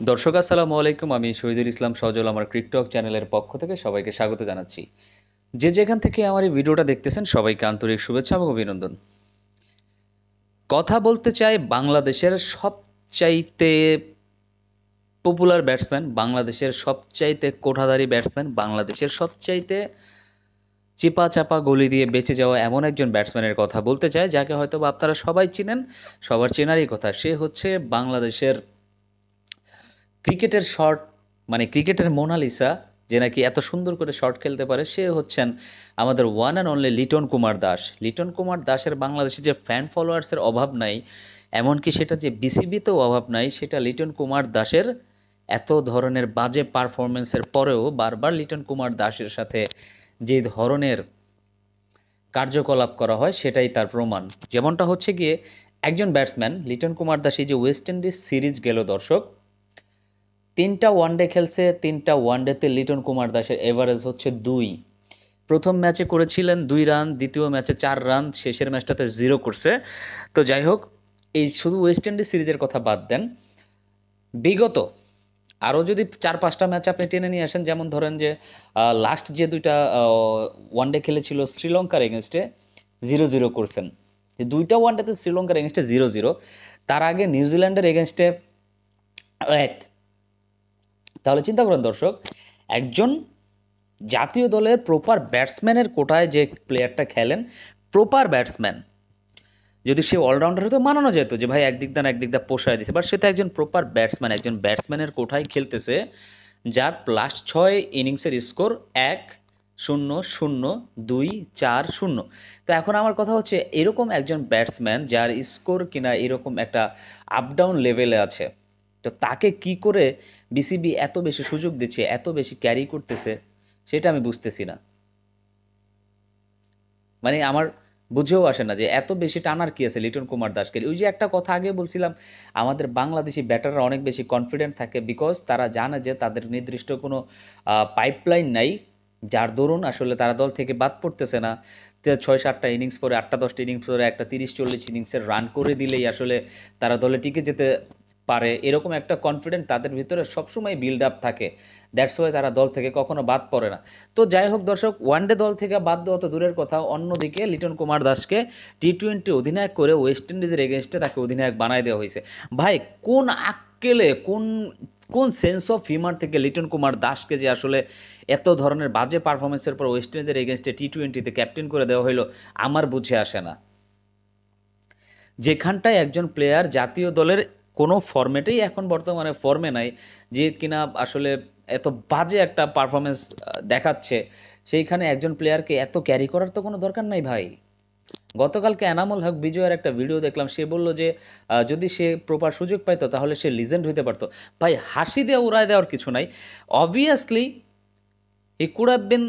দর্শক আসসালামু আলাইকুম, আমি শহীদুল ইসলাম সজল আমার ক্রিকটক চ্যানেলের পক্ষ থেকে সবাইকে স্বাগত জানাচ্ছি। যে যেখান থেকে আমার এই ভিডিওটা দেখতেছেন সবাইকে আন্তরিক শুভেচ্ছা এবং অভিনন্দন। কথা বলতে চাই বাংলাদেশের সবচাইতে পপুলার ব্যাটসম্যান, বাংলাদেশের সবচাইতে কোঠাদারি ব্যাটসম্যান, বাংলাদেশের সবচাইতে চিপা চাপা গলি দিয়ে বেঁচে যাওয়া এমন একজন ব্যাটসম্যানের কথা বলতে চাই, যাকে হয়তো বা আপনারা সবাই চিনেন। সবার চেনারই কথা, সে হচ্ছে বাংলাদেশের ক্রিকেটের শট, মানে ক্রিকেটের মোনালিসা, যে নাকি এত সুন্দর করে শট খেলতে পারে। সে হচ্ছেন আমাদের one and only Liton Kumar Das. Liton Kumar দাসের বাংলাদেশে যে ফ্যান ফলোয়ার্সের অভাব নাই, এমনকি সেটা যে বিসিবিতেও অভাব নাই, সেটা লিটন কুমার দাসের এত ধরনের বাজে পারফরমেন্সের পরেও বারবার লিটন কুমার দাসের সাথে যে ধরনের কার্যকলাপ করা হয় সেটাই তার প্রমাণ। যেমনটা হচ্ছে গিয়ে একজন ব্যাটসম্যান লিটন কুমার দাস, এই যে ওয়েস্ট ইন্ডিজ সিরিজ গেল দর্শক, 3টা ওয়ানডে খেলছে, 3টা ওয়ানডেতে লিটন কুমার দাসের এভারেজ হচ্ছে 2। প্রথম ম্যাচে করেছিলেন 2 রান, দ্বিতীয় ম্যাচে 4 রান, শেষের ম্যাচটাতে 0 করছে। তো যাই হোক, এই শুধু ওয়েস্ট ইন্ডিজ সিরিজের কথা বাদ দেন, বিগত আরও যদি 4-5টা ম্যাচ আপনি টেনে নিয়ে আসেন, যেমন ধরেন যে লাস্ট যে 2টা ওয়ানডে খেলেছিল শ্রীলঙ্কার এগেনস্টে, 0-0 করছেন। এই 2টা ওয়ানডেতে শ্রীলঙ্কার এগেনস্টে 0-0, তার আগে নিউজিল্যান্ডের এগেনস্টে 1। তাহলে চিন্তা করেন দর্শক, একজন জাতীয় দলের প্রপার ব্যাটসম্যানের কোটায় যে প্লেয়ারটা খেলেন, প্রপার ব্যাটসম্যান, যদি সে অলরাউন্ডার হতো মানানো যেত যে ভাই একদিক দা পোষায় দিছে, বাট সে তো একজন প্রপার ব্যাটসম্যান, একজন ব্যাটসম্যানের কোঠায় খেলতেছে, যার লাস্ট 6 ইনিংসের স্কোর 1-0-0-2-4-0। তো এখন আমার কথা হচ্ছে, এরকম একজন ব্যাটসম্যান যার স্কোর কিনা এরকম একটা আপ ডাউন লেভেলে আছে, তো তাকে কি করে বিসিবি এত বেশি সুযোগ দিচ্ছে, এত বেশি ক্যারি করতেছে, সেটা আমি বুঝতেছি না। মানে আমার বুঝেও আসে না যে এত বেশি টানার কি আছে লিটন কুমার দাসকে। ওই যে একটা কথা আগে বলছিলাম, আমাদের বাংলাদেশি ব্যাটাররা অনেক বেশি কনফিডেন্ট থাকে, বিকজ তারা জানে যে তাদের নির্দিষ্ট কোনো পাইপলাইন নাই, যার দরুন আসলে তারা দল থেকে বাদ পড়তেছে না। 6-7টা ইনিংস পরে, 8-10টা ইনিংস পরে একটা 30-40 ইনিংসের রান করে দিলেই আসলে তারা দলে টিকে যেতে পারে, এরকম একটা কনফিডেন্ট তাদের ভিতরে সবসময় বিল্ড আপ থাকে। দ্যাটস ওয়াই তারা দল থেকে কখনো বাদ পড়ে না। তো যাই হোক দর্শক, ওয়ানডে দল থেকে বাদ দেওয়া তো দূরের কথা, অন্যদিকে লিটন কুমার দাসকে টি-20 অধিনায়ক করে ওয়েস্ট ইন্ডিজের এগেনস্টে তাকে অধিনায়ক বানায় দেওয়া হয়েছে। ভাই, কোন আক্কেলে, কোন কোন সেন্স অফ হিউমার থেকে লিটন কুমার দাসকে যে আসলে এত ধরনের বাজে পারফরমেন্সের পর ওয়েস্ট ইন্ডিজের এগেনস্টে টি-20তে ক্যাপ্টেন করে দেওয়া হলো, আমার বুঝে আসে না। যেখানটায় একজন প্লেয়ার জাতীয় দলের কোনো ফর্মেটেই এখন বর্তমানে ফর্মে নাই, যে কিনা আসলে এত বাজে একটা পারফরমেন্স দেখাচ্ছে, সেইখানে একজন প্লেয়ারকে এত ক্যারি করার তো কোনো দরকার নাই ভাই। গতকালকে এনামুল হক বিজয়ের একটা ভিডিও দেখলাম, সে বলল যে যদি সে প্রপার সুযোগ পাইতো তাহলে সে লিজেন্ড হইতে পারতো। ভাই, হাসি দিয়ে উড়ায় দেওয়ার কিছু নাই। Obviously he could have been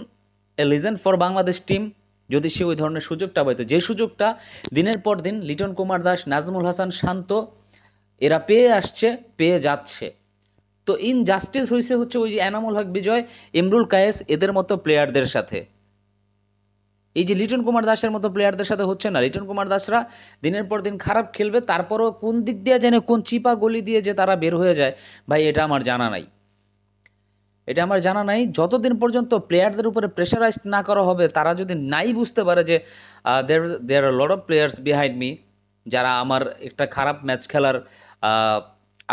A legend for Bangladesh team, যদি সে ওই ধরনের সুযোগটা পাইতো, যে সুযোগটা দিনের পর দিন লিটন কুমার দাস, নাজমুল হাসান শান্ত এরা পেয়ে আসছে, পেয়ে যাচ্ছে। তো ইনজাস্টিস হয়েছে হচ্ছে ওই যে এনামুল হক বিজয়, ইমরুল কায়েস এদের মতো প্লেয়ারদের সাথে। এই যে লিটন কুমার দাসের মতো প্লেয়ারদের সাথে হচ্ছে না। লিটন কুমার দাসরা দিনের পর দিন খারাপ খেলবে, তারপরও কোন দিক দিয়ে জানে, কোন চিপা গলি দিয়ে যে তারা বের হয়ে যায়, ভাই এটা আমার জানা নাই। এটা আমার জানা নাই। যতদিন পর্যন্ত প্লেয়ারদের উপরে প্রেশারাইজড না করা হবে, তারা যদি নাই বুঝতে পারে যে there are lot of players behind me, যারা আমার একটা খারাপ ম্যাচ খেলার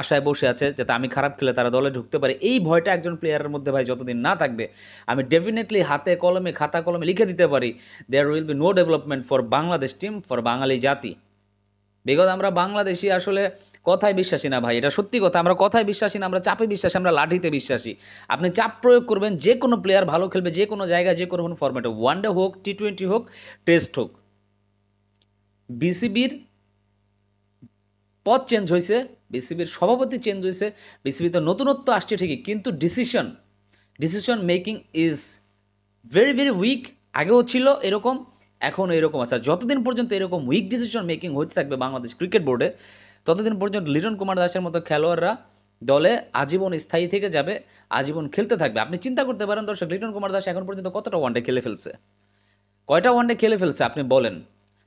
আশায় বসে আছে, যাতে আমি খারাপ খেলে তারা দলে ঢুকতে পারে, এই ভয়টা একজন প্লেয়ারের মধ্যে ভাই যতদিন না থাকবে, আমি ডেফিনেটলি হাতে কলমে, খাতা কলমে লিখে দিতে পারি, there will be no development for Bangladesh team, for Bangali জাতি। বিকজ আমরা বাংলাদেশি আসলে কথায় বিশ্বাসী না ভাই, এটা সত্যি কথা। আমরা কথায় বিশ্বাসী না, আমরা চাপে বিশ্বাসী, আমরা লাঠিতে বিশ্বাসী। আপনি চাপ প্রয়োগ করবেন, যে কোনো প্লেয়ার ভালো খেলবে, যে কোনো জায়গায়, যে কোনো ফরম্যাটে, ওয়ানডে হোক, টি-20 হোক, টেস্ট হোক। বিসিবির পথ চেঞ্জ হয়েছে, বিসিবির সভাপতি চেঞ্জ হয়েছে, বিসিবিতে নতুনত্ব আসছে ঠিকই, কিন্তু decision making is very very weak. আগেও ছিল এরকম, এখনও এরকম আছে। আর যতদিন পর্যন্ত এরকম উইক ডিসিশন মেকিং হতে থাকবে বাংলাদেশ ক্রিকেট বোর্ডে, ততদিন পর্যন্ত লিটন কুমার দাসের মতো খেলোয়াড়রা দলে আজীবন স্থায়ী থেকে যাবে, আজীবন খেলতে থাকবে। আপনি চিন্তা করতে পারেন দর্শক, লিটন কুমার দাস এখন পর্যন্ত কতটা ওয়ানডে খেলে ফেলছে, কয়টা ওয়ানডে খেলে ফেলছে আপনি বলেন।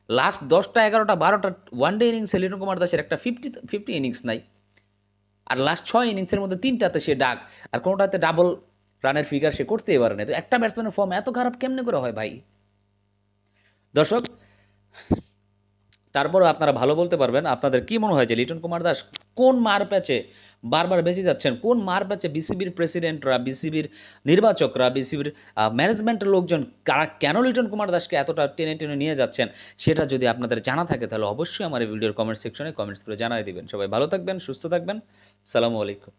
লাস্ট 10টা 11টা 12টা ওয়ানডে ইনিংসে লিটন কুমার দাসের একটা 50 ইনিংস নাই। আর লাস্ট 6 ইনিংসের মধ্যে 3টাতে সে ডাক, আর কোনোটাতে ডাবল রানের ফিগার সে করতেই পারে না। তো একটা ব্যাটসম্যানের ফর্ম এত খারাপ কেমনে করে হয় ভাই? দর্শক, তারপরও আপনারা ভালো বলতে পারবেন, আপনাদের কি মনে হয় যে লিটন কুমার দাস কোন মার প্যাচে বারবার বেঁচে যাচ্ছেন? কোন মার প্যাচে বিসিবির প্রেসিডেন্টরা, বিসিবির নির্বাচকরা, বিসিবির ম্যানেজমেন্টের লোকজন কারা কেন লিটন কুমার দাসকে এতটা টেনে টেনে নিয়ে যাচ্ছেন, সেটা যদি আপনাদের জানা থাকে তাহলে অবশ্যই আমার এই ভিডিওর কমেন্ট সেকশনে কমেন্টস করে জানাই দিবেন। সবাই ভালো থাকবেন, সুস্থ থাকবেন। সালামু আলাইকুম।